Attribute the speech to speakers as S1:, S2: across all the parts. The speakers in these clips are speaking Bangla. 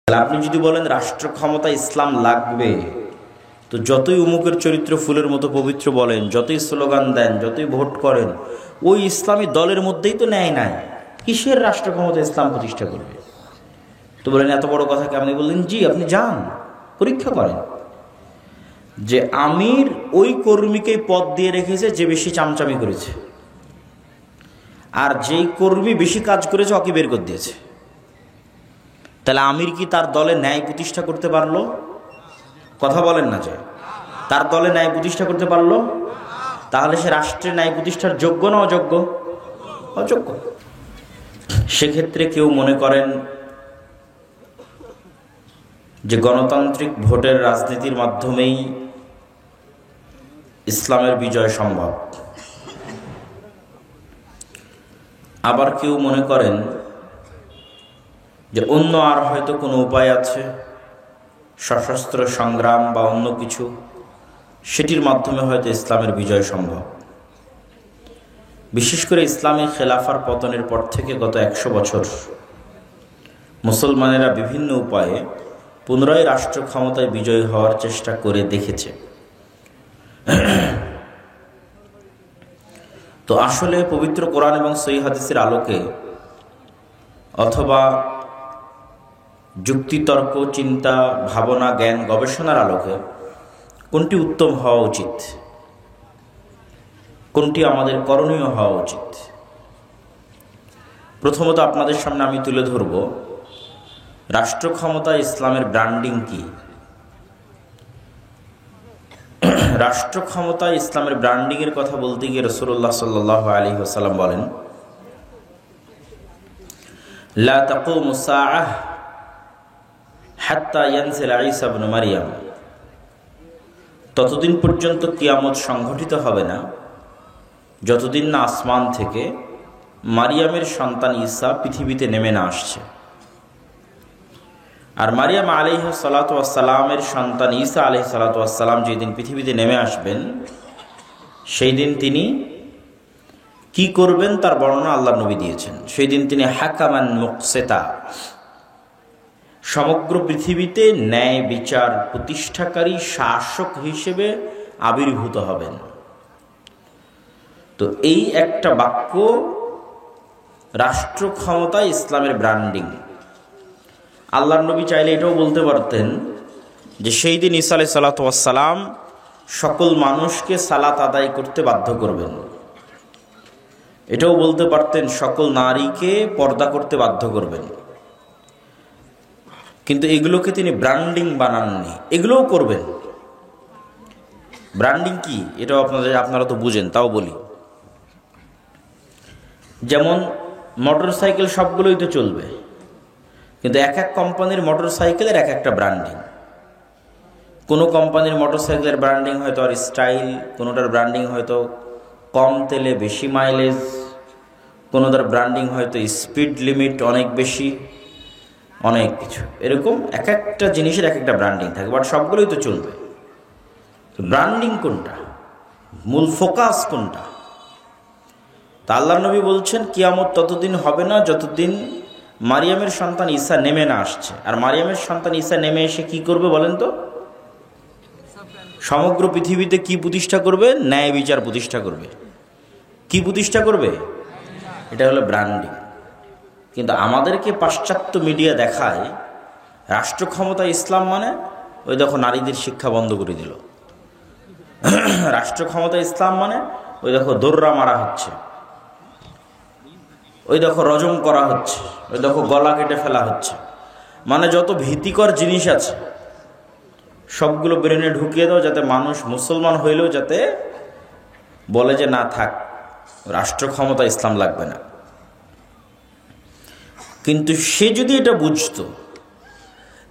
S1: আপনি যদি বলেন রাষ্ট্র ক্ষমতা ইসলাম লাগবে, তো যতই উমুকের চরিত্র ফুলের মতো পবিত্র বলেন, যতই স্লোগান দেন, যতই ভোট করেন, ওই ইসলামী দলের মধ্যেই তো ন্যায় নাই। কিসের রাষ্ট্র ক্ষমতা ইসলাম প্রতিষ্ঠা করবে? তো বলেন এত বড় কথাকে আপনি বললেন জি, আপনি যান পরীক্ষা করেন যে আমির ওই কর্মীকেই পদ দিয়ে রেখেছে যে বেশি চামচামি করেছে, আর যেই কর্মী বেশি কাজ করেছে ওকে বের করে দিয়েছে। তাহলে আমির কি তার দলে ন্যায় প্রতিষ্ঠা করতে পারলো? কথা বলেন না, যে তার দলে ন্যায় প্রতিষ্ঠা করতে পারলো? তাহলে সে রাষ্ট্রের ন্যায় প্রতিষ্ঠার যোগ্য না অযোগ্য? অযোগ্য। সেক্ষেত্রে কেউ মনে করেন যে গণতান্ত্রিক ভোটের রাজনীতির মাধ্যমেই ইসলামের বিজয় সম্ভব। আবার কেউ মনে করেন যে অন্য আর হয়তো কোনো উপায় আছে, সশস্ত্র সংগ্রাম বা অন্য কিছু, সেটির মাধ্যমে হয়তো ইসলামের বিজয় সম্ভব। বিশেষ করে ইসলামী খেলাফার পতনের পর থেকে গত 100 বছর মুসলমানেরা বিভিন্ন উপায়ে পুনরায় রাষ্ট্র ক্ষমতায় বিজয়ী হওয়ার চেষ্টা করে দেখেছে। তো আসলে পবিত্র কোরআন এবং সহিহ হাদিসের আলোকে অথবা যুক্তিতর্ক, চিন্তা, ভাবনা, জ্ঞান, গবেষণার আলোকে কোনটি উত্তম হওয়া উচিত, কোনটি আমাদের করণীয় হওয়া উচিত? প্রথমত আপনাদের সামনে আমি তুলে ধরব রাষ্ট্র ক্ষমতা ইসলামের ব্র্যান্ডিং কি। রাষ্ট্র ক্ষমতা ইসলামের ব্র্যান্ডিং এর কথা বলতে গিয়ে রাসূলুল্লাহ সাল্লাল্লাহু আলাইহি ওয়াসাল্লাম বলেন, লা তাকুমু সাআহ হাত্তা ইয়ানজিলা ঈসা ইবনে মারইয়াম। ততদিন পর্যন্ত কিয়ামত সংঘটিত হবে না যতদিন না আসমান থেকে মারিয়ামের সন্তান ঈসা পৃথিবীতে নেমে না আসছে। আর মারিয়াম আলাইহিস সালাতু ওয়াস সালামের সন্তান ঈসা আলাইহিস সালাতু ওয়াস সালাম যেদিন পৃথিবীতে নেমে আসবেন, সেই দিন তিনি কি করবেন তার বর্ণনা আল্লাহর নবী দিয়েছেন। সেই দিন তিনি হাকামান মুকসিতা, সমগ্র পৃথিবীতে ন্যায় বিচার প্রতিষ্ঠাকারী শাসক হিসেবে আবির্ভূত হবেন। তো এই একটা বাক্য রাষ্ট্র ক্ষমতা ইসলামের ব্র্যান্ডিং। আল্লাহর নবী চাইলে এটাও বলতে পারতেন যে সেই দিন ঈসা আলাইহিস সালাতু ওয়াস সালাম সকল মানুষকে সালাত আদায় করতে বাধ্য করবেন। এটাও বলতে পারতেন সকল নারীকে পর্দা করতে বাধ্য করবেন। কিন্তু এগুলোকে তিনি ব্র্যান্ডিং বানাননি, এগুলোও করবেন। ব্র্যান্ডিং কি এটাও আপনারা তো বুঝেন, তাও বলি। যেমন মোটর সাইকেল সবগুলোই তো চলবে, কিন্তু এক এক কোম্পানির মোটর সাইকেলের এক একটা ব্র্যান্ডিং। কোনো কোম্পানির মোটর সাইকেলের ব্র্যান্ডিং হয়তো আর স্টাইল, কোনোটার ব্র্যান্ডিং হয়তো কম তেলে বেশি মাইলেজ, কোনোটার ব্র্যান্ডিং হয়তো স্পিড লিমিট অনেক বেশি, অনেক কিছু। এরকম এক একটা জিনিসের এক একটা ব্র্যান্ডিং থাকে, বাট সবগুলোই তো চলবে। তো ব্র্যান্ডিং কোনটা, মূল ফোকাস কোনটা? তা আল্লাহর নবী বলছেন কিয়ামত ততদিন হবে না যতদিন মারিয়ামের সন্তান ঈসা নেমে না আসছে। আর মারিয়ামের সন্তান ঈসা নেমে এসে কি করবে বলেন তো? সমগ্র পৃথিবীতে কি প্রতিষ্ঠা করবে? ন্যায় বিচার প্রতিষ্ঠা করবে। কি প্রতিষ্ঠা করবে? এটা হলো ব্র্যান্ডিং। কিন্তু আমাদেরকে পাশ্চাত্য মিডিয়া দেখায় রাষ্ট্র ক্ষমতা ইসলাম মানে ওই দেখো নারীদের শিক্ষা বন্ধ করে দিল। রাষ্ট্র ক্ষমতা ইসলাম মানে ওই দেখো দৌড়া মারা হচ্ছে, ওই দেখো রজম করা হচ্ছে, ওই দেখো গলা কেটে ফেলা হচ্ছে। মানে যত ভীতিকর জিনিস আছে সবগুলো ব্রেনে ঢুকিয়ে দাও, যাতে মানুষ মুসলমান হইলেও যাতে বলে যে না থাক, রাষ্ট্র ক্ষমতা ইসলাম লাগবে না। কিন্তু সে যদি এটা বুঝতো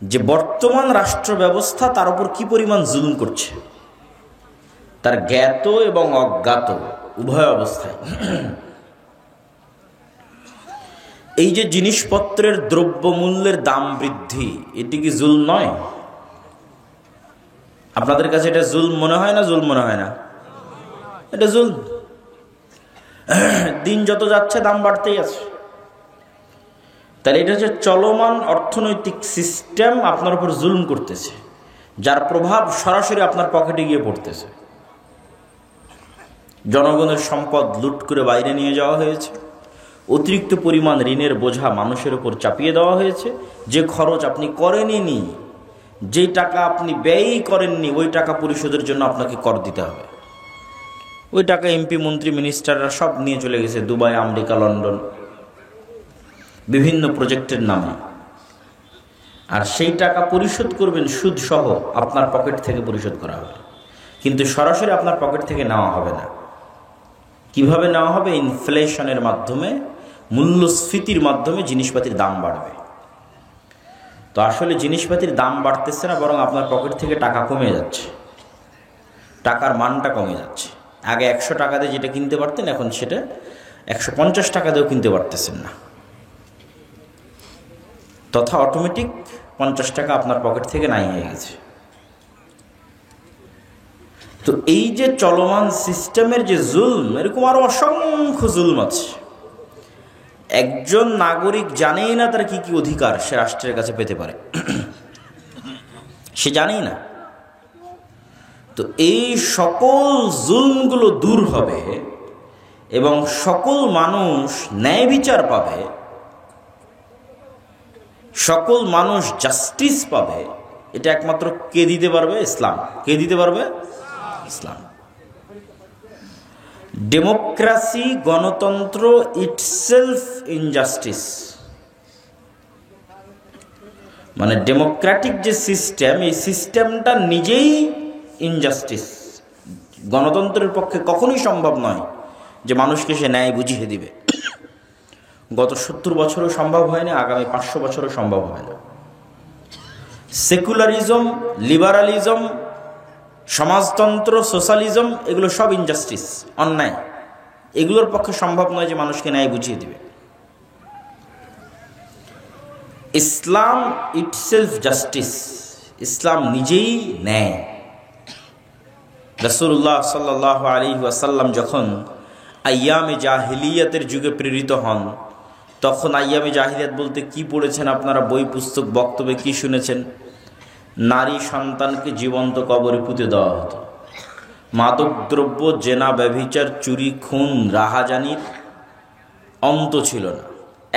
S1: যে বর্তমান রাষ্ট্র ব্যবস্থা তার উপর কি পরিমাণ জুলুম করছে, তার জ্ঞাত এবং অজ্ঞাত উভয় অবস্থায়, এই যে জিনিসপত্রের দ্রব্যমূল্যের দাম বৃদ্ধি, এটি কি জুলম নয়? আপনাদের কাছে এটা জুলম মনে হয় না? জুলম মনে হয় না? এটা জুলম। দিন যত যাচ্ছে দাম বাড়তেই আছে। তাহলে এটা হচ্ছে চলমান অর্থনৈতিক সিস্টেম আপনার উপর জুলুম করতেছে, যার প্রভাব সরাসরি আপনার পকেটে গিয়ে পড়তেছে। জনগণের সম্পদ লুট করে বাইরে নিয়ে যাওয়া হয়েছে, অতিরিক্ত পরিমাণ ঋণের বোঝা মানুষের উপর চাপিয়ে দেওয়া হয়েছে। যে খরচ আপনি করেননি, যেই টাকা আপনি ব্যয়ই করেননি, ওই টাকা পরিশোধের জন্য আপনাকে কর দিতে হবে। ওই টাকা এমপি, মন্ত্রী, মিনিস্টাররা সব নিয়ে চলে গেছে দুবাই, আমেরিকা, লন্ডন, বিভিন্ন প্রজেক্টের নামে। আর সেই টাকা পরিশোধ করবেন সুদ সহ, আপনার পকেট থেকে পরিশোধ করা হবে, কিন্তু সরাসরি আপনার পকেট থেকে নেওয়া হবে না। কিভাবে নেওয়া হবে? ইনফ্লেশনের মাধ্যমে, মূল্যস্ফীতির মাধ্যমে জিনিসপাতির দাম বাড়বে। তো আসলে জিনিসপাতির দাম বাড়তেছে না, বরং আপনার পকেট থেকে টাকা কমে যাচ্ছে, টাকার মানটা কমে যাচ্ছে। আগে 100 টাকা দিয়ে যেটা কিনতে পারতেন, এখন সেটা 150 টাকা দিয়েও কিনতে পারতেছেন না। তথা অটোমেটিক 50 টাকা আপনার পকেট থেকে নাই হয়ে গেছে। তো এই যে চলমান সিস্টেমের যে জুলম, এরকম আরো অসংখ্য জুলম আছে। একজন নাগরিক জানেই না তার কি কি অধিকার সে রাষ্ট্রের কাছে পেতে পারে, সে জানেই না। তো এই সকল জুলমগুলো দূর হবে এবং সকল মানুষ ন্যায় বিচার পাবে, সকল মানুষ জাস্টিস পাবে। এটা একমাত্র কে দিতে পারবে? ইসলাম। কে দিতে পারবে? ইসলাম। ডেমোক্রেসি, গণতন্ত্র ইটসেলফ ইনজাস্টিস। মানে ডেমোক্রেটিক যে সিস্টেম, এই সিস্টেমটা নিজেই ইনজাস্টিস। গণতন্ত্রের পক্ষে কখনোই সম্ভব নয় যে মানুষকে সে ন্যায় বুঝিয়ে দিবে। গত 70 বছরও সম্ভব হয়নি, আগামী 500 বছরও সম্ভব হয় না। সেকুলারিজম, লিবারালিজম, সমাজতন্ত্র, সোশ্যালিজম, এগুলো সব ইনজাস্টিস, অন্যায়। এগুলোর পক্ষে সম্ভব নয় যে মানুষকে ন্যায় বুঝিয়ে দিবে। ইসলাম ইটসেলফ জাস্টিস, ইসলাম নিজেই ন্যায়। রাসূলুল্লাহ সাল্লাল্লাহু আলাইহি ওয়াসাল্লাম যখন আইয়ামে জাহিলিয়াতের যুগে প্রেরিত হন, তখন আইয়ামে জাহিলিয়াত বলতে কি পড়েছেন আপনারা? বই, পুস্তক, বক্তব্যে কি শুনেছেন? নারী সন্তানকে জীবন্ত কবরে পুঁতে দেওয়া হতো। মাদকদ্রব্য, জেনা, ব্যভিচার, চুরি, খুন, রাহাজানির অন্ত ছিল না।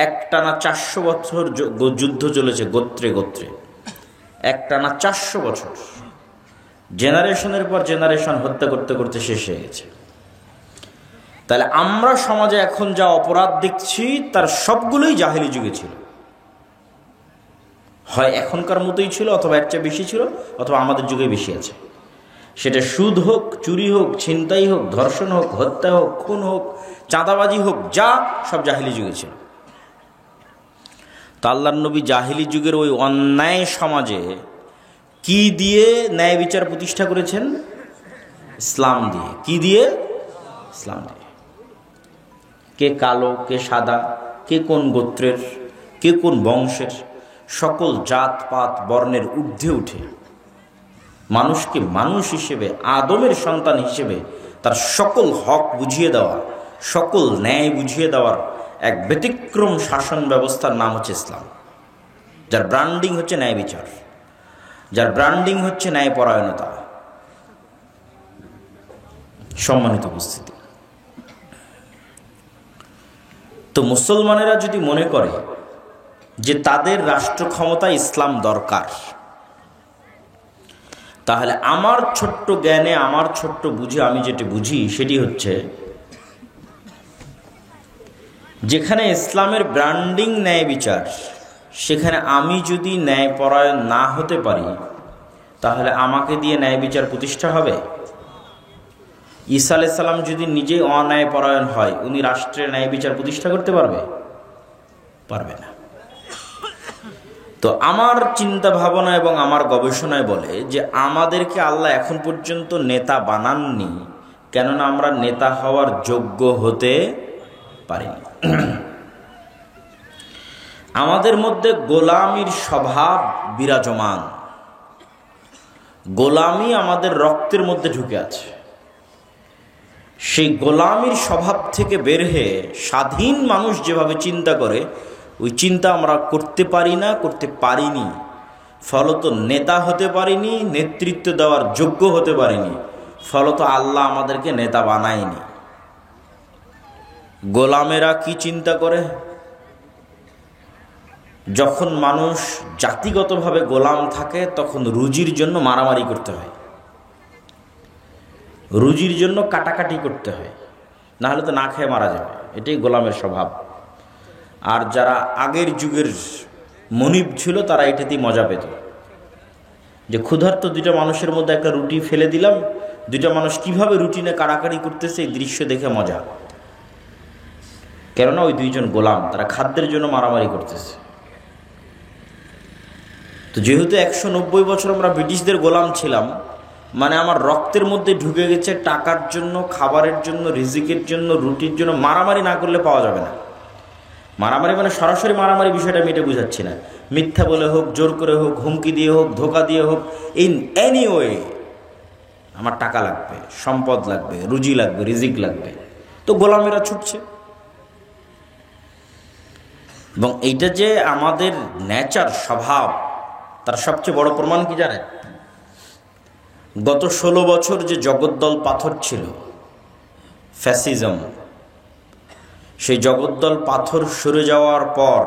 S1: একটানা 400 বছর যুদ্ধ চলেছে গোত্রে গোত্রে, একটানা 400 বছর। জেনারেশনের পর জেনারেশন হত্যা করতে করতে শেষ হয়ে গেছে। তাহলে আমরা সমাজে এখন যা অপরাধ দেখছি, তার সবগুলোই জাহেলি যুগে ছিল। হয় এখনকার মতোই ছিল, অথবা এর চেয়ে বেশি ছিল, অথবা আমাদের যুগে বেশি আছে। সেটা সুদ হোক, চুরি হোক, ছিনতাই হোক, ধর্ষণ হোক, হত্যা হোক, খুন হোক, চাঁদাবাজি হোক, যা সব জাহিলি যুগে ছিল। তো আল্লাহর নবী জাহিলি যুগের ওই অন্যায় সমাজে কি দিয়ে ন্যায় বিচার প্রতিষ্ঠা করেছেন? ইসলাম দিয়ে। কি দিয়ে? ইসলাম দিয়ে। কে কালো, কে সাদা, কে কোন গোত্রের, কে কোন বংশের, সকল জাত পাত বর্ণের ঊর্ধ্বে উঠে মানুষকে মানুষ হিসেবে, আদমের সন্তান হিসেবে তার সকল হক বুঝিয়ে দেওয়া, সকল ন্যায় বুঝিয়ে দেওয়ার এক ব্যতিক্রম শাসন ব্যবস্থার নাম হচ্ছে ইসলাম, যার ব্র্যান্ডিং হচ্ছে ন্যায় বিচার, যার ব্র্যান্ডিং হচ্ছে ন্যায়পরায়ণতা। সম্মানিত উপস্থিতি, তো মুসলমানেরা যদি মনে করে যে তাদের রাষ্ট্র ক্ষমতায় ইসলাম দরকার, তাহলে আমার ছোট্ট জ্ঞানে, আমার ছোট্ট বুঝে আমি যেটা বুঝি সেটি হচ্ছে, যেখানে ইসলামের ব্র্যান্ডিং ন্যায় বিচার, সেখানে আমি যদি ন্যায়পরায়ণ না হতে পারি, তাহলে আমাকে দিয়ে ন্যায় বিচার প্রতিষ্ঠা হবে? ঈসা আলাইহিস সালাম যদি নিজেই অন্যায়পরায়ণ হয়, উনি রাষ্ট্রের ন্যায় বিচার প্রতিষ্ঠা করতে পারবে? পারবে না। তো আমার চিন্তা ভাবনা এবং আমার গবেষণায় বলে যে আমাদেরকে আল্লাহ এখন পর্যন্ত নেতা বানাননি, কেননা আমরা নেতা হওয়ার যোগ্য হতে পারিনি। আমাদের মধ্যে গোলামির স্বভাব বিরাজমান, গোলামি আমাদের রক্তের মধ্যে ঢুকে আছে। সেই গোলামির স্বভাব থেকে বের হয়ে স্বাধীন মানুষ যেভাবে চিন্তা করে, ওই চিন্তা আমরা করতে পারি না, করতে পারিনি, ফলত নেতা হতে পারিনি, নেতৃত্ব দেওয়ার যোগ্য হতে পারিনি, ফলত আল্লাহ আমাদেরকে নেতা বানায়নি। গোলামেরা কি চিন্তা করে? যখন মানুষ জাতিগতভাবে গোলাম থাকে তখন রুজির জন্য মারামারি করতে হয়, রুজির জন্য কাটাকাটি করতে হয়, না হলে তো না খেয়ে মারা যাবে। এটাই গোলামের স্বভাব। আর যারা আগের যুগের মনিব ছিল তারা এটাতেই মজা পেত, যে ক্ষুধার্ত দুইটা মানুষের মধ্যে একটা রুটি ফেলে দিলাম, দুইটা মানুষ কিভাবে রুটি নিয়ে কাড়াকাড়ি করতেছে এই দৃশ্য দেখে মজা। কেননা ওই দুইজন গোলাম, তারা খাদ্যের জন্য মারামারি করতেছে। তো যেহেতু 190 বছর আমরা ব্রিটিশদের গোলাম ছিলাম, মানে আমার রক্তের মধ্যে ঢুকে গেছে টাকার জন্য, খাবারের জন্য, রিজিকের জন্য, রুটির জন্য মারামারি না করলে পাওয়া যাবে না। মারামারি মানে সরাসরি মারামারি বিষয়টা আমি এটা বুঝাচ্ছি না, মিথ্যা বলে হোক, জোর করে হোক, হুমকি দিয়ে হোক, ধোকা দিয়ে হোক, ইন এনি ওয়ে আমার টাকা লাগবে, সম্পদ লাগবে, রুজি লাগবে, রিজিক লাগবে। তো গোলামেরা ছুটছে। এবং এইটা যে আমাদের নেচার, স্বভাব, তার সবচেয়ে বড় প্রমাণ কি জানেন? গত 16 বছর যে জগদ্দল পাথর ছিল, ফ্যাসিজম, সেই জগদ্দল পাথর সরে যাওয়ার পর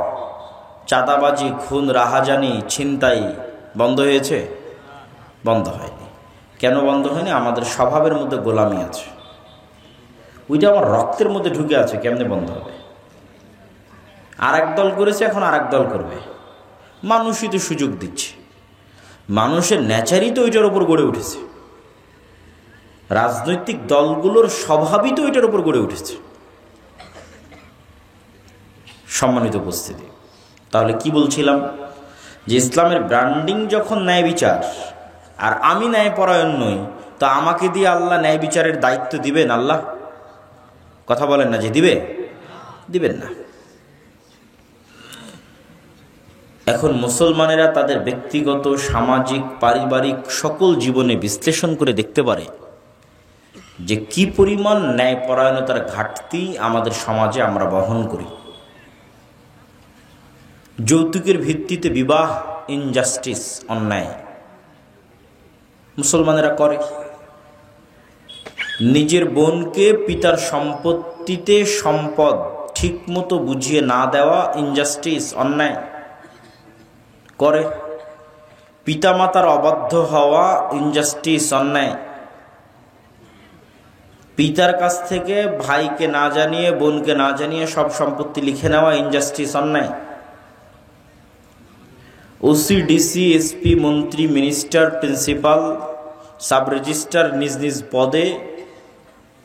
S1: চাঁদাবাজি, খুন, রাহাজানি, ছিনতাই বন্ধ হয়েছে? বন্ধ হয়নি। কেন বন্ধ হয়নি? আমাদের স্বভাবের মধ্যে গোলামি আছে, ওইটা আমার রক্তের মধ্যে ঢুকে আছে, কেমনে বন্ধ হবে? আর এক দল করেছে, এখন আর এক দল করবে। মানুষই তো সুযোগ দিচ্ছে, মানুষের নেচারই তো ওইটার উপর গড়ে উঠেছে, রাজনৈতিক দলগুলোর স্বভাবই তো ওইটার উপর গড়ে উঠেছে। সম্মানিত উপস্থিতি, তাহলে কি বলছিলাম? যে ইসলামের ব্র্যান্ডিং যখন ন্যায় বিচার, আর আমি ন্যায়পরায়ণ নই, তো আমাকে দিয়ে আল্লাহ ন্যায় বিচারের দায়িত্ব দিবেন? আল্লাহ কথা বলেন না যে দিবে, দিবেন না। এখন মুসলমানেরা তাদের ব্যক্তিগত, সামাজিক, পারিবারিক সকল জীবনে বিশ্লেষণ করে দেখতে পারে যে কি পরিমাণ ন্যায়পরায়ণতার ঘাটতি আমাদের সমাজে আমরা বহন করি। যৌতুকের ভিত্তিতে বিবাহ, ইনজাস্টিস, অন্যায় মুসলমানেরা করে। নিজের বোনকে পিতার সম্পত্তিতে সম্পদ ঠিকমতো বুঝিয়ে না দেওয়া, ইনজাস্টিস, অন্যায় করে। পিতামাতার অবাধ্য হওয়া, ইনজাস্টিস, অন্যায়। পিতার কাছ থেকে ভাইকে না জানিয়ে, বোনকে না জানিয়ে সব সম্পত্তি লিখে নেওয়া, ইনজাস্টিস, অন্যায়। ওসি, ডিসি, এসপি, মন্ত্রী, মিনিস্টার, প্রিন্সিপাল, সাব রেজিস্ট্রার নিজ নিজ পদে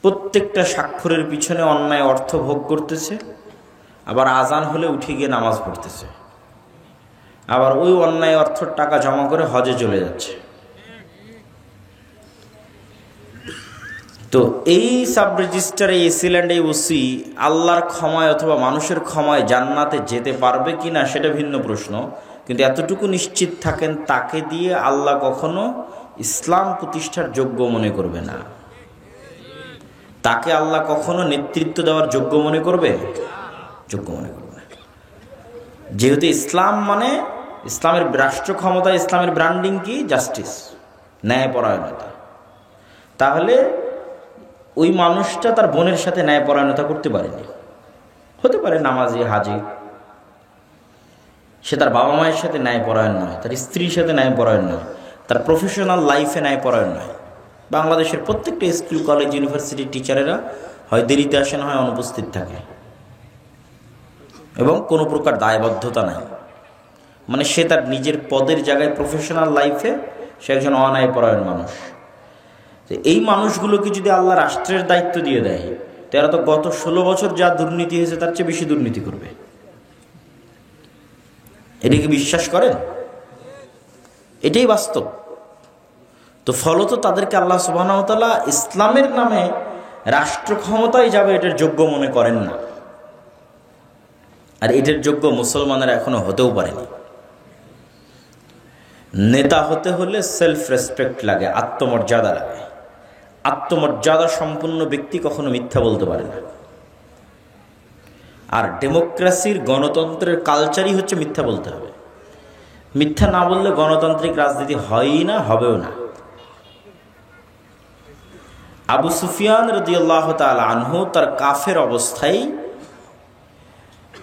S1: প্রত্যেকটা স্বাক্ষরের পিছনে অন্যায় অর্থ ভোগ করতেছে, আবার আজান হলে উঠে গিয়ে নামাজ পড়তেছে, আবার ওই অন্যায় অর্থের টাকা জমা করে হজে চলে যাচ্ছে। তো এই সাব রেজিস্ট্রার, এই এসি ল্যান্ড, এই ওসি আল্লাহর ক্ষমায় অথবা মানুষের ক্ষমায় জান্নাতে যেতে পারবে কিনা সেটা ভিন্ন প্রশ্ন, কিন্তু এতটুকু নিশ্চিত থাকেন তাকে দিয়ে আল্লাহ কখনো ইসলাম প্রতিষ্ঠার যোগ্য মনে করবে না। তাকে আল্লাহ কখনো নেতৃত্ব দেওয়ার যোগ্য মনে করবে? যোগ্য মনে করবে না। যেহেতু ইসলাম মানে, ইসলামের রাষ্ট্র ক্ষমতা, ইসলামের ব্র্যান্ডিং কি? জাস্টিস, ন্যায়পরায়ণতা। তাহলে ওই মানুষটা তার বোনের সাথে ন্যায়পরায়ণতা করতে পারেনি। হতে পারে নামাজি, হাজি, সে তার বাবা মায়ের সাথে ন্যায়পরায়ণ নয়, তার স্ত্রীর সাথে ন্যায়পরায়ণ নয়, তার প্রফেশনাল লাইফে ন্যায়পরায়ণ নয়। বাংলাদেশের প্রত্যেকটা স্কুল, কলেজ, ইউনিভার্সিটির টিচারেরা হয় দেরিতে আসেন, হয় অনুপস্থিত থাকে, এবং কোনো প্রকার দায়বদ্ধতা নাই। মানে সে তার নিজের পদের জায়গায়, প্রফেশনাল লাইফে সে একজন অন্যায়পরায়ণ মানুষ। এই মানুষগুলোকে যদি আল্লাহ রাষ্ট্রের দায়িত্ব দিয়ে দেয়, তারা তো গত 16 বছর যা দুর্নীতি হয়েছে তার চেয়ে বেশি দুর্নীতি করবে। এটা কি বিশ্বাস করেন? এটাই বাস্তব। তো ফলত তাদেরকে আল্লাহ সুবহানাহু ওয়া তাআলা ইসলামের নামে রাষ্ট্র ক্ষমতায় যাবে এটার যোগ্য মনে করেন না। আর এটার যোগ্য মুসলমানেরা এখনো হতেও পারেনি। নেতা হতে হলে সেলফ রেসপেক্ট লাগে, আত্মমর্যাদা লাগে। আত্মমর্যাদা সম্পন্ন ব্যক্তি কখনো মিথ্যা বলতে পারে না। আর ডেমোক্রেসির গণতন্ত্রের কালচারই হচ্ছে মিথ্যা বলতে হবে। মিথ্যা না বললে গণতান্ত্রিক রাজনীতি হয়ই না, হবেও না। আবু সুফিয়ান রাদিয়াল্লাহু তাআলা আনহু তার কাফের অবস্থায়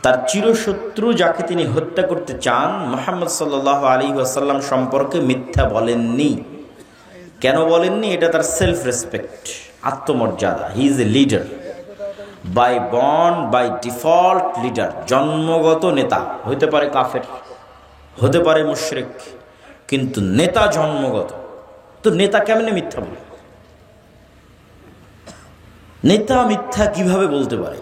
S1: তার চিরশত্রু যাকে তিনি হত্যা করতে চান মুহাম্মদ সাল্লাল্লাহু আলাইহি ওয়াসাল্লাম সম্পর্কে মিথ্যা বলেননি। কেন বলেননি? এটা তার সেলফ রেসপেক্ট, আত্মমর্যাদা। He is a leader by born, by default leader, জন্মগত নেতা। হতে পারে কাফের, হতে পারে মুশরিক, কিন্তু নেতা জন্মগত। তো নেতা কেমনে মিথ্যা বলে? নেতা মিথ্যা কিভাবে বলতে পারে?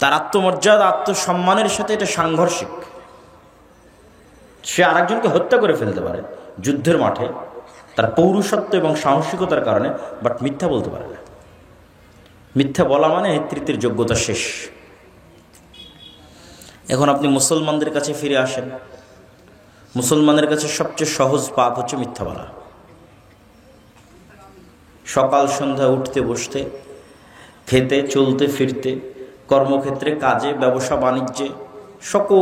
S1: তার আত্মমর্যাদা, আত্মসম্মানের সাথে এটা সাংঘর্ষিক। সে আরেকজনকে হত্যা করে ফেলতে পারে যুদ্ধের মাঠে তার পৌরুষত্ব এবং সাহসিকতার কারণে, বাট মিথ্যা বলতে পারে না। মিথ্যা বলা মানে নেতৃত্বের যোগ্যতা শেষ। এখন আপনি মুসলমানদের কাছে ফিরে আসেন। মুসলমানের কাছে সবচেয়ে সহজ পাপ হচ্ছে মিথ্যা বলা। সকাল সন্ধ্যা উঠতে বসতে, খেতে চলতে ফিরতে, কর্মক্ষেত্রে, কাজে, ব্যবসা বাণিজ্যে, সকল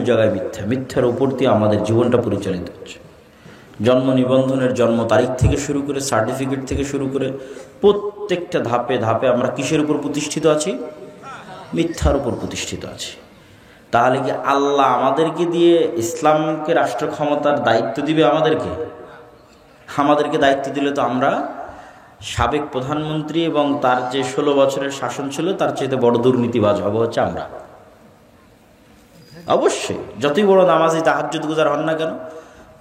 S1: জায়গায় মিথ্যা। মিথ্যার উপর দিয়ে আমাদের জীবনটা পরিচালিত হচ্ছে। জন্ম নিবন্ধনের জন্ম তারিখ থেকে শুরু করে, সার্টিফিকেট থেকে শুরু করে প্রত্যেকটা ধাপে ধাপে আমরা কিসের উপর প্রতিষ্ঠিত আছি? মিথ্যার উপর প্রতিষ্ঠিত আছি। তাহলে কি আল্লাহ আমাদেরকে দিয়ে ইসলামকে রাষ্ট্র ক্ষমতার দায়িত্ব দিবে? আমাদেরকে দায়িত্ব দিলে তো আমরা সাবেক প্রধানমন্ত্রী এবং তার যে 16 বছরের শাসন ছিল তার চাইতে বড় দুর্নীতিবাজ হবো হচ্ছে আমরা। অবশ্যই যতই বড় নামাজি তাহাজ্জুদ গুজার হন না কেন,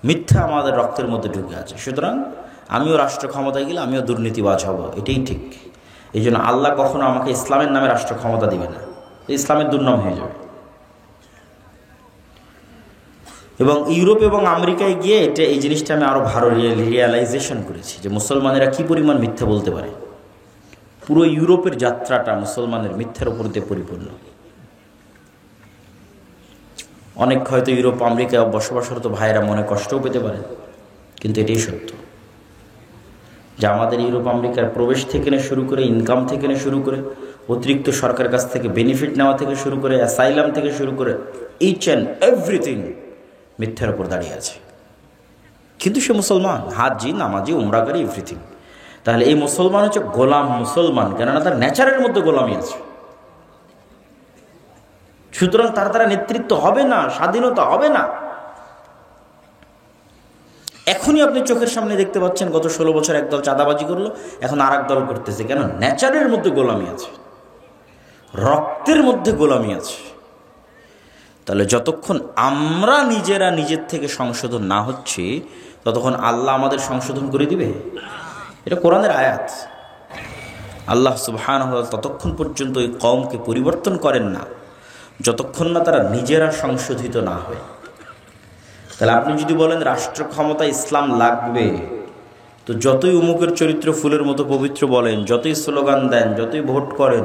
S1: মিথ্যা আমাদের রক্তের মধ্যে ঢুকে আছে। সুতরাং আমিও রাষ্ট্র ক্ষমতায় গেলে আমিও দুর্নীতিবাজ হব, এটাই ঠিক। এই জন্য আল্লাহ কখনো আমাকে ইসলামের নামে রাষ্ট্র ক্ষমতা দিবে না, ইসলামের দুর্নাম হয়ে যাবে। এবং ইউরোপ এবং আমেরিকায় গিয়ে এই জিনিসটা আমি আরো ভালো রিয়েলাইজেশন করেছি যে মুসলমানেরা কি পরিমাণ মিথ্যা বলতে পারে। পুরো ইউরোপের যাত্রাটা মুসলমানের মিথ্যার উপর দিয়ে পরিপূর্ণ। অনেক হয়তো ইউরোপ আমেরিকায় বসবাসরত ভাইয়েরা মনে কষ্টও পেতে পারে, কিন্তু এটাই সত্য যে আমাদের ইউরোপ আমেরিকার প্রবেশ থেকে শুরু করে, ইনকাম থেকে শুরু করে, অতিরিক্ত সরকারের কাছ থেকে বেনিফিট নেওয়া থেকে শুরু করে, অ্যাসাইলাম থেকে শুরু করে, ইচ অ্যান্ড এভরিথিং মিথ্যার উপর দাঁড়িয়ে আছে। কিন্তু সে মুসলমান, হাজি, নামাজি, উমরাকারী, এভরিথিং। তাহলে এই মুসলমান হচ্ছে গোলাম মুসলমান, কেননা তার নেচারের মধ্যে গোলামি আছে। সুতরাং তার দ্বারা নেতৃত্ব হবে না, স্বাধীনতা হবে না। এখনই আপনি চোখের সামনে দেখতে পাচ্ছেন গত 16 বছর একদল চাঁদাবাজি করলো, এখন আর এক দল করতেছে। কেন? নেচারের মধ্যে গোলামি আছে, রক্তের মধ্যে গোলামি আছে। তাহলে যতক্ষণ আমরা নিজেরা নিজের থেকে সংশোধন না হচ্ছি, ততক্ষণ আল্লাহ আমাদের সংশোধন করে দিবে? এটা কোরআনের আয়াত। আল্লাহ সুবহানাহু ওয়া তাআলা ততক্ষণ পর্যন্ত ওই কওমকে পরিবর্তন করেন না যতক্ষণ না তারা নিজেরা সংশোধিত না হয়। তাহলে আপনি যদি বলেন রাষ্ট্র ক্ষমতা ইসলাম লাগবে, তো যতই উমুকের চরিত্র ফুলের মতো পবিত্র বলেন, যতই স্লোগান দেন, যতই ভোট করেন,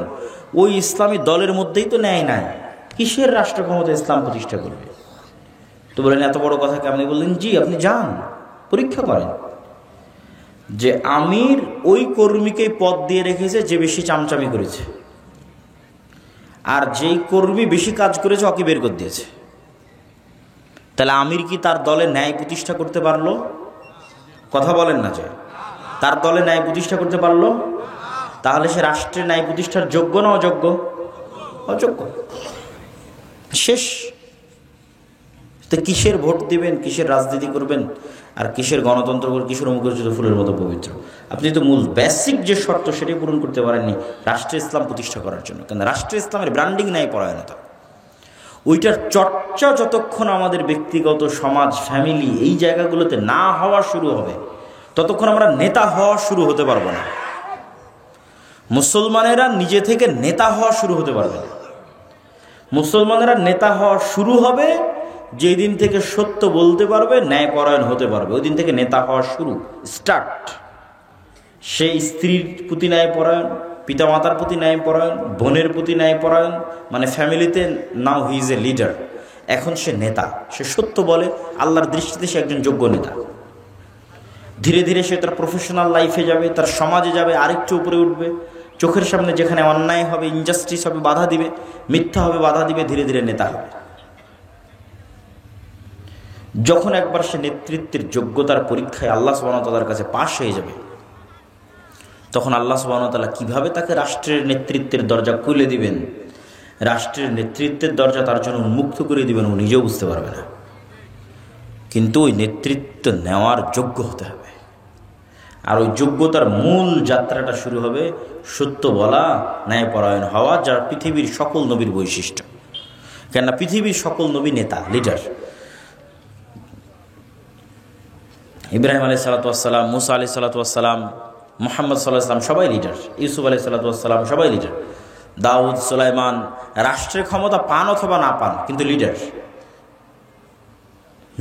S1: ওই ইসলামী দলের মধ্যেই তো ন্যায় নাই। কিসের রাষ্ট্র ক্ষমতা ইসলাম প্রতিষ্ঠা করবে? তো বলেন এত বড় কথা কেমনি বললেন? জি, আপনি যান পরীক্ষা করেন যে আমির ওই কর্মীকে পদ দিয়ে রেখেছে যে বেশি চামচামি করেছে, আর যেই কর্মী বেশি কাজ করেছে ওকে বের করে দিয়েছে। তাহলে আমির কি তার দলে ন্যায় প্রতিষ্ঠা করতে পারলো? কথা বলেন না যে তার দলে ন্যায় প্রতিষ্ঠা করতে পারলো? তাহলে সে রাষ্ট্রের ন্যায় প্রতিষ্ঠার যোগ্য না অযোগ্য? অযোগ্য। শেষ। তো কিসের ভোট দিবেন, কিসের রাজনীতি করবেন, আর কিসের গণতন্ত্র করবেন, কিসের মুখরোচিত ফুলের মতো পবিত্র? আপনি তো মূল বেসিক যে শর্ত সেটাই পূরণ করতে পারেননি রাষ্ট্র ইসলাম প্রতিষ্ঠা করার জন্য। কেন? রাষ্ট্র ইসলামের ব্র্যান্ডিং নাই, পরায়ণতা। ওইটার চর্চা যতক্ষণ আমাদের ব্যক্তিগত, সমাজ, ফ্যামিলি এই জায়গাগুলোতে না হওয়া শুরু হবে, ততক্ষণ আমরা নেতা হওয়া শুরু হতে পারবো না। মুসলমানেরা নিজে থেকে নেতা হওয়া শুরু হতে পারবে না। মুসলমানেরা নেতা হওয়া শুরু হবে যেই দিন থেকে সত্য বলতে পারবে, ন্যায়পরায়ণ হতে পারবে, ওই দিন থেকে নেতা হওয়া শুরু, স্টার্ট। সেই স্ত্রীর প্রতি ন্যায়পরায়ণ, পিতামাতার প্রতি ন্যায়পরায়ণ, বোনের প্রতি ন্যায়পরায়ণ, মানে ফ্যামিলিতে নাও হি ইজ এ লিডার। এখন সে নেতা, সে সত্য বলে, আল্লাহর দৃষ্টিতে সে একজন যোগ্য নেতা। ধীরে ধীরে সে তার প্রফেশনাল লাইফে যাবে, তার সমাজে যাবে, আরেকটু উপরে উঠবে, চোখের সামনে যেখানে অন্যায় হবে, ইনজাস্টিস হবে, বাধা দিবে, মিথ্যা হবে, বাধা দিবে, ধীরে ধীরে নেতা হবে। যখন একবার সে নেতৃত্বের যোগ্যতার পরীক্ষায় আল্লাহ সুবহানাহু ওয়া তাআলার কাছে পাশ হয়ে যাবে, তখন আল্লাহ সুবহানাহু ওয়া তাআলা কীভাবে তাকে রাষ্ট্রের নেতৃত্বের দরজা খুলে দিবেন, রাষ্ট্রের নেতৃত্বের দরজা তার জন্য উন্মুক্ত করে দিবেন, ও নিজেও বুঝতে পারবে না। কিন্তু ওই নেতৃত্ব নেওয়ার যোগ্য হতে হবে। আর ওই যোগ্যতার মূল যাত্রাটা শুরু হবে সত্য বলা, ন্যায়পরায়ণ হওয়া, যার পৃথিবীর সকল নবীর বৈশিষ্ট্য। কেননা পৃথিবীর সকল নবী নেতা, লিডার। ইব্রাহিম আলাইহিস সালাতু ওয়াস সালাম, মুসা আলাইহিস সালাতু ওয়াস সালাম, মুহাম্মদ সাল্লাল্লাহু আলাইহি ওয়াসাল্লাম সবাই লিডার, ইউসুফ আলাইহিস সালাতু ওয়াস সালাম সবাই লিডার, দাউদ, সুলাইমান রাষ্ট্রের ক্ষমতা পান অথবা না পান, কিন্তু লিডার।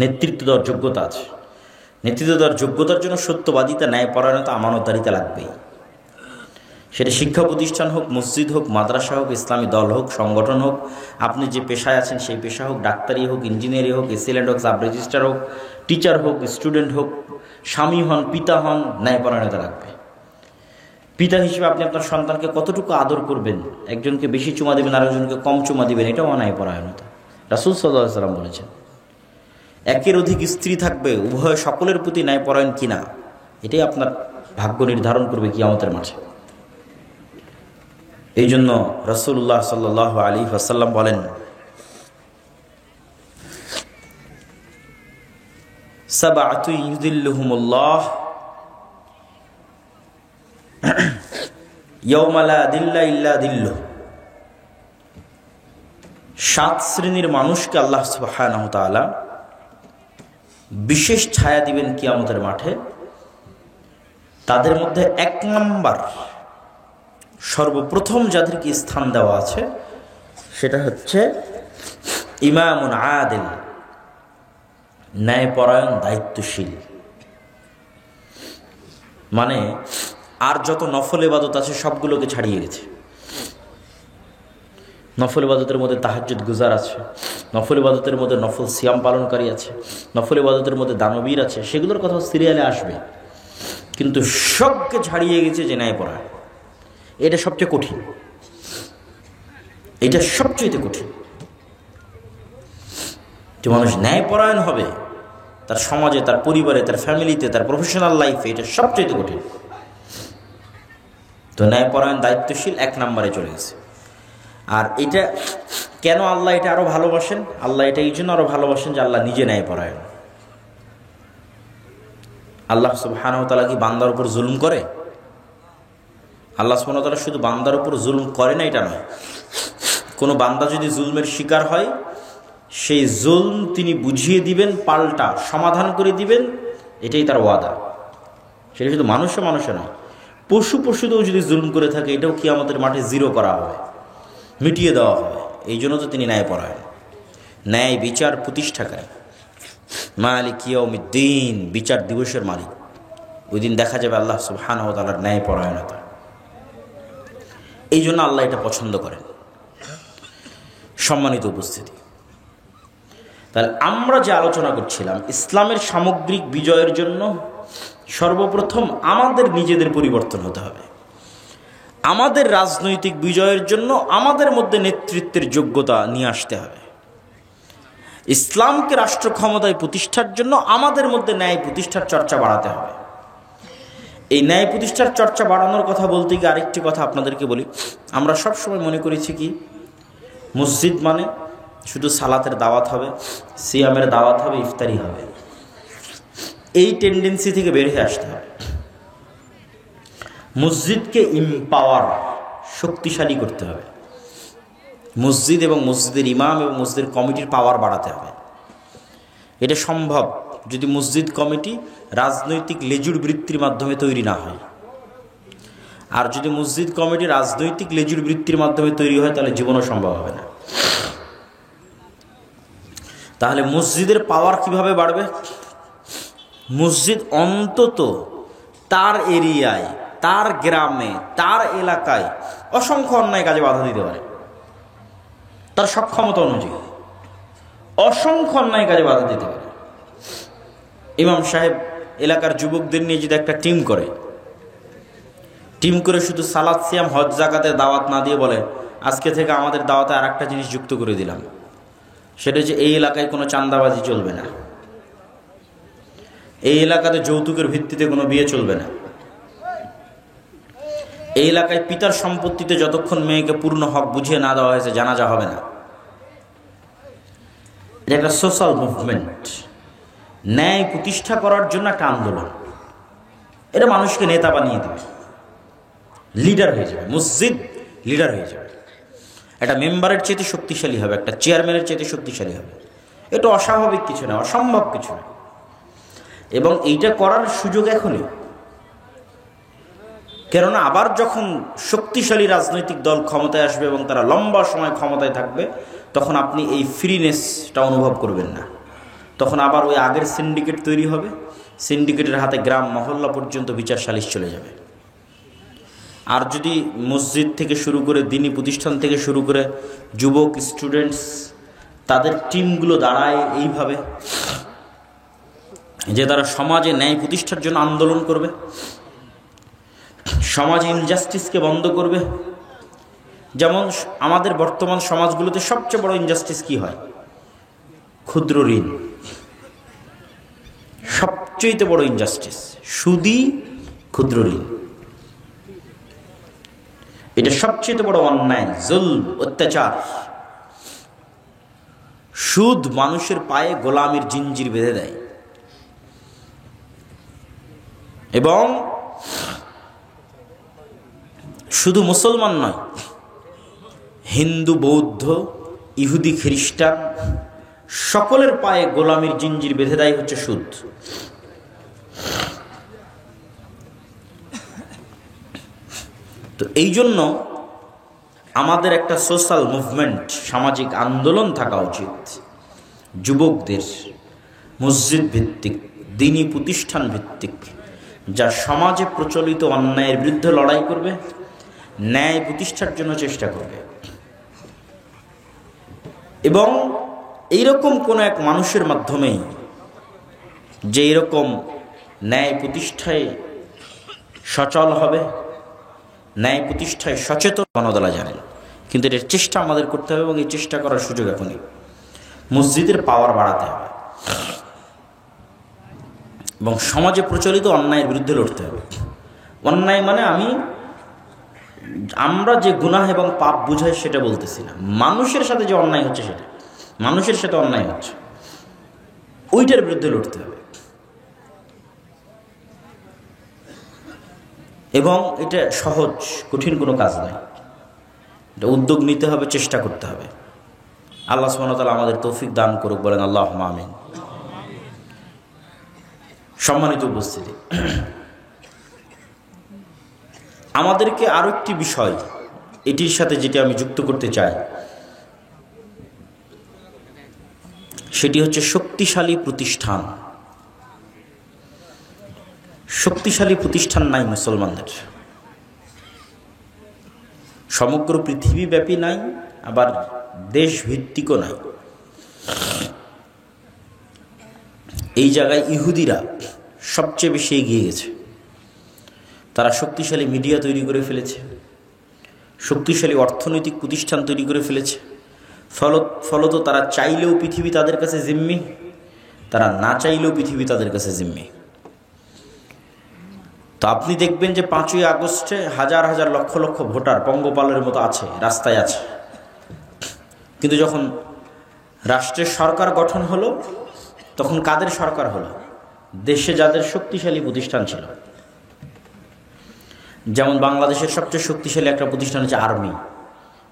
S1: নেতৃত্ব দেওয়ার যোগ্যতা আছে। নেতৃত্ব দেওয়ার যোগ্যতার জন্য সত্যবাদিতা, ন্যায়পরায়ণতা, আমানতদারিতা লাগবেই। সেটা শিক্ষা প্রতিষ্ঠান হোক, মসজিদ হোক, মাদ্রাসা হোক, ইসলামী দল হোক, সংগঠন হোক, আপনি যে পেশায় আছেন সেই পেশা হোক, ডাক্তারি হোক, ইঞ্জিনিয়ারিং হোক, এসিল্যান্ড হোক, সাব রেজিস্ট্রার হোক, টিচার হোক, স্টুডেন্ট হোক, স্বামী হন, পিতা হন, ন্যায়পরায়ণতা লাগবে। পিতা হিসেবে আপনি আপনার সন্তানকে কতটুকু আদর করবেন, একজনকে বেশি চুমা দেবেন, আরেকজনকে কম চুমা দিবেন, এটাও ন্যায়পরায়ণতা। রাসূল সাল্লাল্লাহু আলাইহি ওয়াসাল্লাম বলেছেন। একের অধিক স্ত্রী থাকবে, উভয় সকলের প্রতি ন্যায়পরায়ণ কিনা, এটাই আপনার ভাগ্য নির্ধারণ করবে কিয়ামতের মাঠে। এই জন্য রাসূলুল্লাহ সাল্লাল্লাহু আলাইহি ওয়াসাল্লাম বলেন, সাবআতু ইউযিল্লুহুমুল্লাহ ইয়াওমা লা দিল্লা ইল্লা দিল্লুহ। 7 শ্রেণীর মানুষকে আল্লাহ সুবহানাহু ওয়া তাআলা বিশেষ ছায়া দিবেন কিয়ামতের মাঠে। তাদের মধ্যে 1 নম্বর, সর্বপ্রথম যাদেরকে স্থান দেওয়া আছে সেটা হচ্ছে ইমামুন আদিল, ন্যায়পরায়ণ, দায়িত্বশীল। মানে আর যত নফল ইবাদত আছে সবগুলোকে ছাড়িয়ে গেছে। নফল ইবাদতের মধ্যে তাহাজ্জুদ গুজার আছে, নফল ইবাদতের মধ্যে নফল সিয়াম পালনকারী আছে, নফল ইবাদতের মধ্যে দানবীর আছে, সেগুলোর কথা সিরিয়ালে আসবে। কিন্তু সবকে ছাড়িয়ে গেছে যে ন্যায়পরায়ণ। এটা সবচেয়ে কঠিন, এটা সবচেয়ে কঠিন যে মানুষ ন্যায়পরায়ণ হবে তার সমাজে, তার পরিবারে, তার ফ্যামিলিতে, তার প্রফেশনাল লাইফে, এটা সবচেয়ে কঠিন। তো ন্যায়পরায়ণ, দায়িত্বশীল 1 নম্বরে চলে গেছে। আর এটা কেন আল্লাহ এটা আরো ভালোবাসেন? আল্লাহ এটা এই জন্য আরো ভালোবাসেন যে আল্লাহ নিজে ন্যায়পরায়ণ। আল্লাহ সুবহানাহু ওয়া তাআলা কি বান্দার উপর জুলুম করে? আল্লাহ সুবহানাহু ওয়া তাআলা শুধু বান্দার উপর জুলুম করে না এটা নয়, কোনো বান্দা যদি জুলমের শিকার হয় সেই জুলম তিনি বুঝিয়ে দিবেন, পাল্টা সমাধান করে দিবেন, এটাই তার ওয়াদা। সেটা শুধু মানুষে নয়, পশুতেও যদি জুলম করে থাকে এটাও কিয়ামতের মাঠে জিরো করা হবে, মিটিয়ে দেওয়া হবে। এই জন্য তো তিনি ন্যায়পরায়ণ, ন্যায় বিচার প্রতিষ্ঠাকারী, মালিক ইয়াউমিদ্দিন, বিচার দিবসের মালিক। ওই দিন দেখা যাবে আল্লাহ সুবহানাহু ওয়া তাআলার ন্যায়পরায়ণতা। এই জন্য আল্লাহ এটা পছন্দ করেন। সম্মানিত উপস্থিতি, তাহলে আমরা যে আলোচনা করছিলাম, ইসলামের সামগ্রিক বিজয়ের জন্য সর্বপ্রথম আমাদের নিজেদের পরিবর্তন হতে হবে। আমাদের রাজনৈতিক বিজয়ের জন্য আমাদের মধ্যে নেতৃত্বের যোগ্যতা নিয়ে আসতে হবে। ইসলামকে রাষ্ট্র ক্ষমতায় প্রতিষ্ঠার জন্য আমাদের মধ্যে ন্যায় প্রতিষ্ঠার চর্চা বাড়াতে হবে। এই ন্যায় প্রতিষ্ঠার চর্চা বাড়ানোর কথা বলতে গিয়ে আরেকটি কথা আপনাদেরকে বলি। আমরা সবসময় মনে করেছি কি, মসজিদ মানে শুধু সালাতের দাওয়াত হবে, সিয়ামের দাওয়াত হবে, ইফতারি হবে। এই টেন্ডেন্সি থেকে বের হয়ে আসতে হবে। মসজিদকে এম্পাওয়ার, শক্তিশালী করতে হবে। মসজিদ এবং মসজিদের ইমাম এবং মসজিদের কমিটির পাওয়ার বাড়াতে হবে। এটা সম্ভব যদি মসজিদ কমিটি রাজনৈতিক লেজুর বৃত্তির মাধ্যমে তৈরি না হয়। আর যদি মসজিদ কমিটি রাজনৈতিক লেজুর বৃত্তির মাধ্যমে তৈরি হয় তাহলে জীবনও সম্ভব হবে না। তাহলে মসজিদের পাওয়ার কিভাবে বাড়বে? মসজিদ অন্তত তার এরিয়ায়, তার গ্রামে, তার এলাকায় অসংখ্য অন্যায় কাজে বাধা দিতে পারে। তার সক্ষমতা অনুযায়ী অসংখ্য অন্যায় কাজে বাধা দিতে পারে। ইমাম সাহেব এলাকার যুবকদের নিয়ে যদি একটা টিম করে, টিম করে শুধু সালাত সিয়াম হজ জাকাতের দাওয়াত না দিয়ে বলে আজকে থেকে আমাদের দাওয়াতে আর একটা জিনিস যুক্ত করে দিলাম, সেটা হচ্ছে এই এলাকায় কোনো চাঁদাবাজি চলবে না, এই এলাকাতে যৌতুকের ভিত্তিতে কোনো বিয়ে চলবে না, এই এলাকায় পিতার সম্পত্তিতে যতক্ষণ মেয়েকে পূর্ণ হক বুঝিয়ে না দেওয়া হয়েছে জানাজা হবে না। এটা একটা সোশ্যাল মুভমেন্ট, ন্যায় প্রতিষ্ঠা করার জন্য একটা আন্দোলন। এটা মানুষকে নেতা বানিয়ে দেবে, লিডার হয়ে যাবে, মসজিদ লিডার হয়ে যাবে, একটা মেম্বারের চেয়ে শক্তিশালী হবে, একটা চেয়ারম্যানের চেয়ে শক্তিশালী হবে। এটা অস্বাভাবিক কিছু না, অসম্ভব কিছু না। এবং এইটা করার সুযোগ এখনই, কেননা আবার যখন শক্তিশালী রাজনৈতিক দল ক্ষমতায় আসবে এবং তারা লম্বা সময় ক্ষমতায় থাকবে, তখন আপনি এই ফ্রিনেসটা অনুভব করবেন না। তখন আবার ওই আগের সিন্ডিকেট তৈরি হবে, সিন্ডিকেটের হাতে গ্রাম মহল্লা পর্যন্ত বিচার সালিশ চলে যাবে। আর যদি মসজিদ থেকে শুরু করে দ্বীনি প্রতিষ্ঠান থেকে শুরু করে যুবক স্টুডেন্টস তাদের টিমগুলো দাঁড়ায় এইভাবে যে তারা সমাজে ন্যায় প্রতিষ্ঠার জন্য আন্দোলন করবে, সমাজে ইনজাস্টিসকে বন্ধ করবে। যেমন আমাদের বর্তমান সমাজগুলোতে সবচেয়ে বড় ইনজাস্টিস কি হয়? ক্ষুদ্র ঋণ, সবচেয়ে বড় ইনজাস্টিস সুদী ক্ষুদ্র ঋণ। এটা সবচেয়ে বড় অন্যায়, জুলম, অত্যাচার। সুদ মানুষের পায়ে গোলামির জিঞ্জির বেঁধে দেয়। এবং শুধু মুসলমান নয়, হিন্দু, বৌদ্ধ, ইহুদি, খ্রিস্টান সকলের পায়ে গোলামির জিঞ্জির বেঁধে দেয় হচ্ছে সুদ। তো এই জন্য আমাদের একটা সোশ্যাল মুভমেন্ট, সামাজিক আন্দোলন থাকা উচিত যুবকদের, মসজিদ ভিত্তিক, দ্বীনি প্রতিষ্ঠান ভিত্তিক, যা সমাজে প্রচলিত অন্যায়ের বিরুদ্ধে লড়াই করবে, ন্যায় প্রতিষ্ঠার জন্য চেষ্টা করবে। এবং এইরকম কোনো এক মানুষের মাধ্যমেই যে এরকম ন্যায় প্রতিষ্ঠায় সচল হবে, ন্যায় প্রতিষ্ঠায় সচেতন গণদলা জানেন। কিন্তু এর চেষ্টা আমাদের করতে হবে এবং এই চেষ্টা করার সুযোগ এখনই। মসজিদের পাওয়ার বাড়াতে হবে এবং সমাজে প্রচলিত অন্যায়ের বিরুদ্ধে লড়তে হবে। অন্যায় মানে আমরা যে গুনাহ এবং পাপ বুঝাই সেটা বলতেছি না, মানুষের সাথে যে অন্যায় হচ্ছে সেটা, মানুষের সাথে অন্যায় হচ্ছে ওইটার বিরুদ্ধে লড়তে হবে। এবং এটা সহজ, কঠিন কোনো কাজ নয়। এটা উদ্যোগ নিতে হবে, চেষ্টা করতে হবে। আল্লাহ সুবহানাহু ওয়া তাআলা আমাদের তৌফিক দান করুক, বলেন আল্লাহুম্মা আমিন। সম্মানিত উপস্থিতি, আমাদেরকে আরো একটি বিষয় এটির সাথে যেটি আমি যুক্ত করতে চাই, সেটি হচ্ছে শক্তিশালী প্রতিষ্ঠান। শক্তিশালী প্রতিষ্ঠান নাই মুসলমানদের, সমগ্র পৃথিবীব্যাপী নাই, আবার দেশভিত্তিকও নাই। এই জায়গায় ইহুদিরা সবচেয়ে বেশি এগিয়ে গেছে। তারা শক্তিশালী মিডিয়া তৈরি করে ফেলেছে, শক্তিশালী অর্থনৈতিক প্রতিষ্ঠান তৈরি করে ফেলেছে। ফলত তারা চাইলেও পৃথিবী তাদের কাছে জিম্মি, তারা না চাইলেও পৃথিবী তাদের কাছে জিম্মি। তো আপনি দেখবেন যে 5ই আগস্টে হাজার হাজার লক্ষ লক্ষ ভোটার পঙ্গপালের মতো আছে, রাস্তায় আছে। কিন্তু যখন রাষ্ট্রের সরকার গঠন হলো, তখন কাদের সরকার হলো? দেশে যাদের শক্তিশালী প্রতিষ্ঠান ছিল। যেমন বাংলাদেশের সবচেয়ে শক্তিশালী একটা প্রতিষ্ঠান হচ্ছে আর্মি,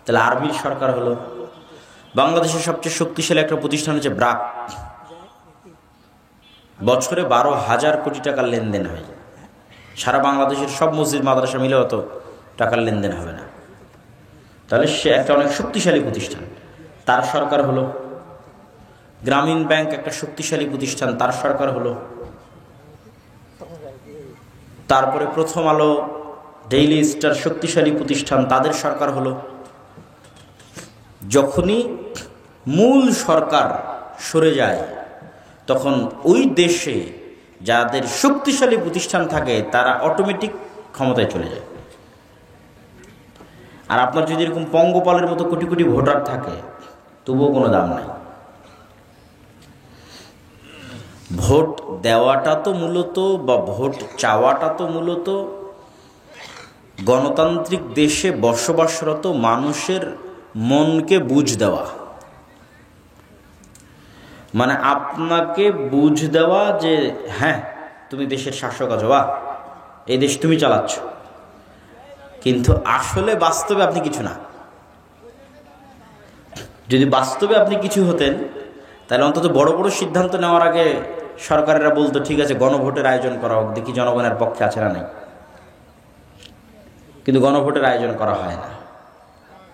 S1: তাহলে আর্মির সরকার হলো। বাংলাদেশের সবচেয়ে শক্তিশালী একটা প্রতিষ্ঠান হচ্ছে ব্র্যাক, বছরে 12,000 কোটি টাকার লেনদেন হয়। সারা বাংলাদেশের সব মসজিদ মাদ্রাসা মিলে অত টাকার লেনদেন হবে না। তাহলে সে একটা অনেক শক্তিশালী প্রতিষ্ঠান, তার সরকার হলো। গ্রামীণ ব্যাংক একটা শক্তিশালী প্রতিষ্ঠান, তার সরকার হলো। তারপরে প্রথম আলো, ডেইলি স্টার শক্তিশালী প্রতিষ্ঠান, তাদের সরকার হলো। যখনই মূল সরকার সরে যায়, তখন ওই দেশে যাদের শক্তিশালী প্রতিষ্ঠান থাকে তারা অটোমেটিক ক্ষমতায় চলে যায়। আর আপনার যদি এরকম পঙ্গপালের মতো কোটি কোটি ভোটার থাকে, তবুও কোনো দাম নাই। ভোট দেওয়াটা তো মূলত, বা ভোট চাওয়াটা তো মূলত গণতান্ত্রিক দেশে বসবাসরত মানুষের মনকে বুঝ দেওয়া, মানে আপনাকে বুঝ দেওয়া যে হ্যাঁ তুমি দেশের শাসক আছো, বা এই দেশ তুমি চালাচ্ছ, কিন্তু আসলে বাস্তবে আপনি কিছু না। যদি বাস্তবে আপনি কিছু হতেন, তাহলে অন্তত বড় বড় সিদ্ধান্ত নেওয়ার আগে সরকারেরা বলতো ঠিক আছে গণভোটের আয়োজন করা হোক, দেখি জনগণের পক্ষে আছে না নাই। কিন্তু গণভোটের আয়োজন করা হয় না।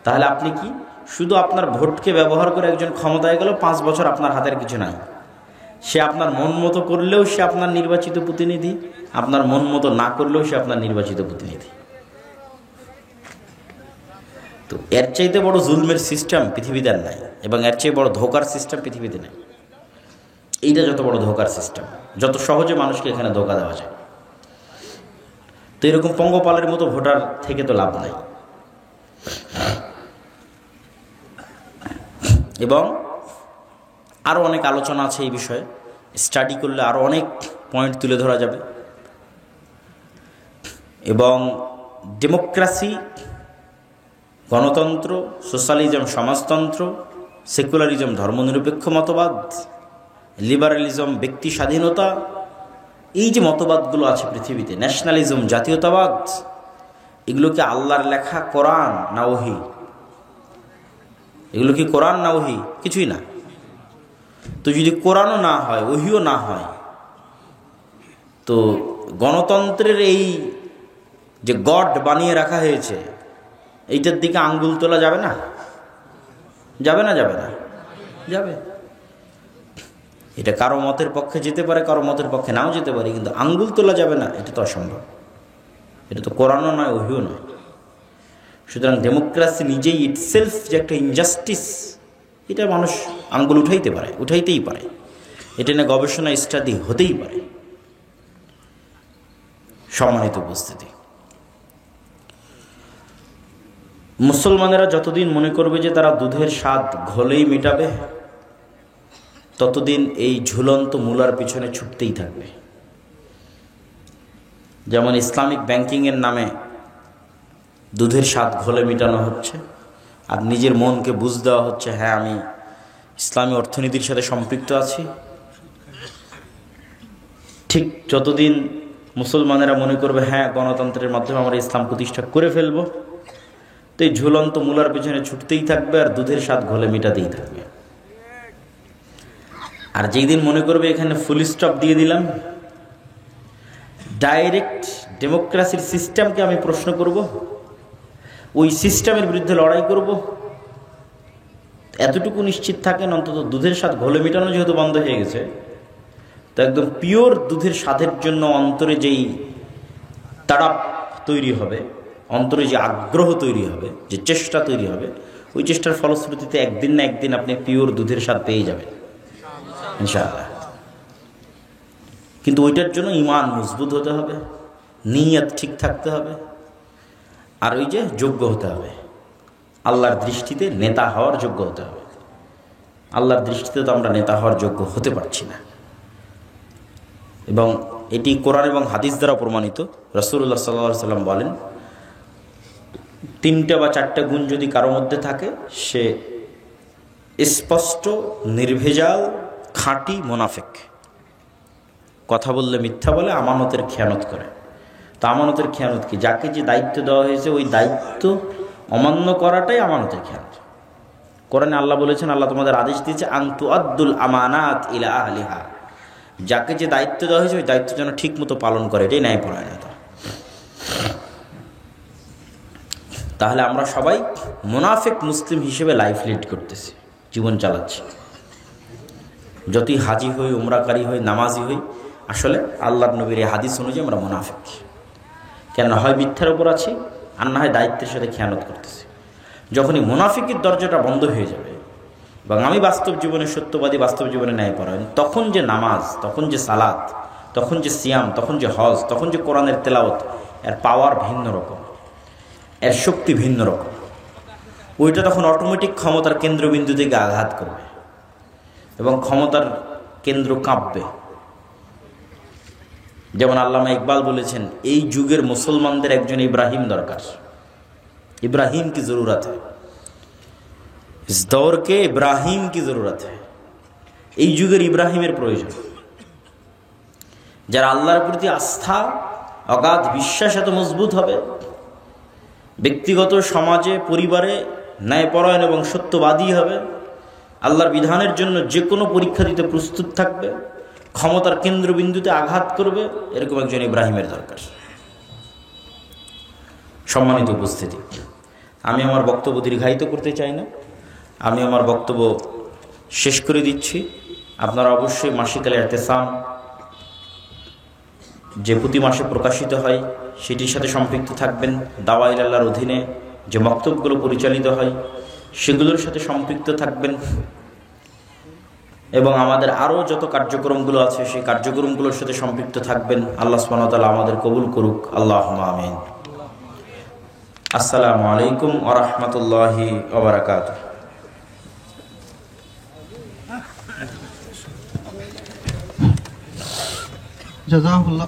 S1: তাহলে আপনি কি শুধু আপনার ভোটকে ব্যবহার করে একজন ক্ষমতায় গেল, 5 বছর আপনার হাতের কিছু নাই। সে আপনার মন মতো করলেও সে আপনার নির্বাচিত প্রতিনিধি, আপনার মন মতো না করলেও সে আপনার নির্বাচিত প্রতিনিধি। তো এর চাইতে বড় জুলমের সিস্টেম পৃথিবীতে নাই, এবং এর চেয়ে বড় ধোকার সিস্টেম পৃথিবীতে নেই। এইটা যত বড় ধোকার সিস্টেম, যত সহজে মানুষকে এখানে ধোকা দেওয়া যায়। তো এরকম পঙ্গপালের মতো ভোটার থেকে তো লাভ নাই। এবং আরও অনেক আলোচনা আছে এই বিষয়ে, স্টাডি করলে আরও অনেক পয়েন্ট তুলে ধরা যাবে। এবং ডেমোক্রেসি, গণতন্ত্র, সোশ্যালিজম সমাজতন্ত্র, সেকুলারিজম ধর্মনিরপেক্ষ মতবাদ, লিবারালিজম ব্যক্তি স্বাধীনতা, এই যে মতবাদগুলো আছে পৃথিবীতে, ন্যাশনালিজম জাতীয়তাবাদ, এগুলো কি আল্লাহর লেখা কোরআন না ওহী? এগুলো কি কোরআন না ওহী? কিছুই না। তো যদি কোরআনও না হয়, ওহীও না হয়, তো গণতন্ত্রের এই যে গড বানিয়ে রাখা হয়েছে, এইটার দিকে আঙ্গুল তোলা যাবে না? যাবে না? যাবে না? যাবে। এটা কারো মতের পক্ষে যেতে পারে, কারো মতের পক্ষে নাও যেতে পারে, কিন্তু আঙ্গুল তোলা যাবে না, এটা তো অসম্ভব। এটা তো কোরআনও নয়, ওহীও নয়। সুতরাং ডেমোক্রেসি নিজেই ইটসেলফ যে একটা ইনজাস্টিস, এটা মানুষ আঙ্গুল উঠাইতেই পারে। এটা নিয়ে গবেষণা স্টাডি হতেই পারে। সম্মানিত উপস্থিতি, মুসলমানেরা যতদিন মনে করবে যে তারা দুধের স্বাদ ঘোলেই মেটাবে, ততদিন এই ঝুলন্ত মূলার পিছনে ছুটতেই থাকবে। যেমন ইসলামিক ব্যাংকিংয়ের নামে দুধের স্বাদ ঘোলে মেটানো হচ্ছে, আর নিজের মনকে বুঝ দেওয়া হচ্ছে হ্যাঁ আমি ইসলামী অর্থনীতির সাথে সম্পৃক্ত আছি। ঠিক যতদিন মুসলমানেরা মনে করবে হ্যাঁ গণতন্ত্রের মাধ্যমে আমরা ইসলাম প্রতিষ্ঠা করে ফেলবো, তো এই ঝুলন্ত মূলার পিছনে ছুটতেই থাকবে আর দুধের স্বাদ ঘোলে মেটাতেই থাকবে। আর যেই দিন মনে করবে এখানে ফুল স্টপ দিয়ে দিলাম, ডাইরেক্ট ডেমোক্রেসির সিস্টেমকে আমি প্রশ্ন করব, ওই সিস্টেমের বিরুদ্ধে লড়াই করব, এতটুকু নিশ্চিত থাকেন অন্তত দুধের স্বাদ ঘোলে মেটানো যেহেতু বন্ধ হয়ে গেছে, তো একদম পিওর দুধের স্বাদের জন্য অন্তরে যেই তাড়াপ তৈরি হবে, অন্তরে যে আগ্রহ তৈরি হবে, যে চেষ্টা তৈরি হবে, ওই চেষ্টার ফলশ্রুতিতে একদিন না একদিন আপনি পিওর দুধের স্বাদ পেয়ে যাবেন ইনশাআল্লাহ। কিন্তু ওইটার জন্য ঈমান মজবুত হতে হবে, নিয়ত ঠিক থাকতে হবে, আর ওই যে যোগ্য হতে হবে, আল্লাহর দৃষ্টিতে নেতা হওয়ার যোগ্য হতে হবে। আল্লাহর দৃষ্টিতে তো আমরা নেতা হওয়ার যোগ্য হতে পারছি না। এবং এটি কোরআন এবং হাদিস দ্বারা প্রমাণিত। রাসূলুল্লাহ সাল্লাল্লাহু আলাইহি ওয়াসাল্লাম বলেন, 3টা বা 4টা গুণ যদি কারো মধ্যে থাকে, সে স্পষ্ট নির্ভেজাল খাঁটি মুনাফিক। কথা বললে মিথ্যা বলে, আমানতের খেয়ানত করে। তো আমানতের খেয়ানত কি? যাকে যে দায়িত্ব দেওয়া হয়েছে ওই দায়িত্ব অমান্য করাটাই আমানতের খেয়ানত। কোরআনে আল্লাহ বলেছেন, আল্লাহ তোমাদের আদেশ দিয়েছে আন তুআদ্দুল আমানাত ইলা আহলিহা, যাকে যে দায়িত্ব দেওয়া হয়েছে ওই দায়িত্ব যেন ঠিক মতো পালন করে, এটাই ন্যায়পরায়ণতা। তাহলে আমরা সবাই মুনাফিক মুসলিম হিসেবে লাইফ লিড করতেছি, জীবন চালাচ্ছি। যতই হাজি হই, উমরাকারী হই, নামাজি হই, আসলে আল্লাহর নবীর এই হাদিস অনুযায়ী আমরা মুনাফিক। কেন? হয় মিথ্যার উপর আছি, আর না হয় দায়িত্বের সাথে খেয়ানত করতেছি। যখনই মুনাফিকের দরজাটা বন্ধ হয়ে যাবে এবং আমি বাস্তব জীবনে সত্যবাদী, বাস্তব জীবনে ন্যায়পরায়ণ, তখন যে নামাজ, তখন যে সালাত, তখন যে সিয়াম, তখন যে হজ, তখন যে কোরআনের তেলাওয়াত, এর পাওয়ার ভিন্ন রকম, এর শক্তি ভিন্ন রকম। ওইটা তখন অটোমেটিক ক্ষমতার কেন্দ্রবিন্দু থেকে আঘাত করবে এবং ক্ষমতার কেন্দ্র কাঁপবে। যেমন আল্লামা ইকবাল বলেছেন, এই যুগের মুসলমানদের একজন ইব্রাহিম দরকার। इब्राहिम की ज़रूरत है, इस दौर के इब्राहिम की ज़रूरत है। এই যুগের ইব্রাহিমের প্রয়োজন, যারা আল্লাহর প্রতি আস্থা, অগাধ বিশ্বাস এত মজবুত হবে, ব্যক্তিগত সমাজে পরিবারে ন্যায়পরায়ণ এবং সত্যবাদী হবে, আল্লাহর বিধানের জন্য যে কোনো পরীক্ষা দিতে প্রস্তুত থাকবে, ক্ষমতার কেন্দ্রবিন্দুতে আঘাত করবে, এরকম একজন ইব্রাহিমের দরকার। সম্মানিত উপস্থিতি, আমি আমার বক্তব্য দীর্ঘায়িত করতে চাই না, আমি আমার বক্তব্য শেষ করে দিচ্ছি। আপনারা অবশ্যই মাসিক আল ইতিসাম যে প্রতি মাসে প্রকাশিত হয় সেটির সাথে সম্পৃক্ত থাকবেন। দাওয়া ইলা আল্লাহর অধীনে যে মক্তবগুলো পরিচালিত হয় সেগুলোর সাথে সম্পৃক্ত থাকবেন এবং আমাদের আরও যত কার্যক্রমগুলো আছে সেই কার্যক্রমগুলোর সাথে সম্পৃক্ত থাকবেন। আল্লাহ সুবহানাহু ওয়া তাআলা আমাদের কবুল করুক, আল্লাহুম্মা আমিন। আসসালামু আলাইকুম ওয়া রাহমাতুল্লাহি ওয়া বারাকাতুহু।
S2: জাযাকাল্লাহ।